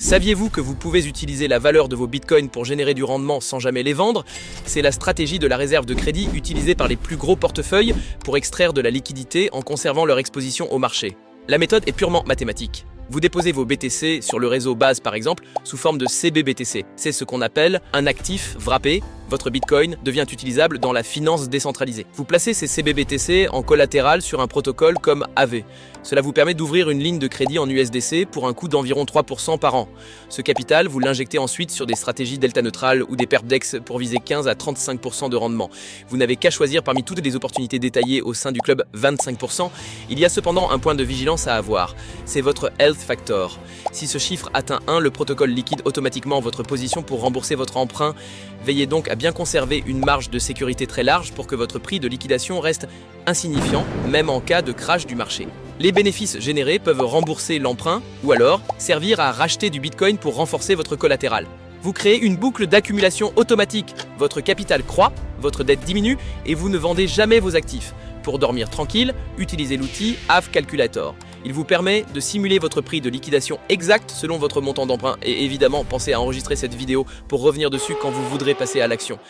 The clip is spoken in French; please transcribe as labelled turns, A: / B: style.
A: Saviez-vous que vous pouvez utiliser la valeur de vos bitcoins pour générer du rendement sans jamais les vendre? C'est la stratégie de la réserve de crédit utilisée par les plus gros portefeuilles pour extraire de la liquidité en conservant leur exposition au marché. La méthode est purement mathématique. Vous déposez vos BTC sur le réseau Base par exemple sous forme de CBBTC. C'est ce qu'on appelle un actif wrappé. Votre Bitcoin devient utilisable dans la finance décentralisée. Vous placez ces CBBTC en collatéral sur un protocole comme Aave. Cela vous permet d'ouvrir une ligne de crédit en USDC pour un coût d'environ 3% par an. Ce capital, vous l'injectez ensuite sur des stratégies delta neutrales ou des perp dex pour viser 15 à 35% de rendement. Vous n'avez qu'à choisir parmi toutes les opportunités détaillées au sein du club 25%. Il y a cependant un point de vigilance à avoir. C'est votre health factor. Si ce chiffre atteint 1, le protocole liquide automatiquement votre position pour rembourser votre emprunt. Veillez donc à bien conserver une marge de sécurité très large pour que votre prix de liquidation reste insignifiant, même en cas de crash du marché. Les bénéfices générés peuvent rembourser l'emprunt ou alors servir à racheter du Bitcoin pour renforcer votre collatéral. Vous créez une boucle d'accumulation automatique. Votre capital croît, votre dette diminue et vous ne vendez jamais vos actifs. Pour dormir tranquille, utilisez l'outil Aave Calculator. Il vous permet de simuler votre prix de liquidation exact selon votre montant d'emprunt et évidemment pensez à enregistrer cette vidéo pour revenir dessus quand vous voudrez passer à l'action.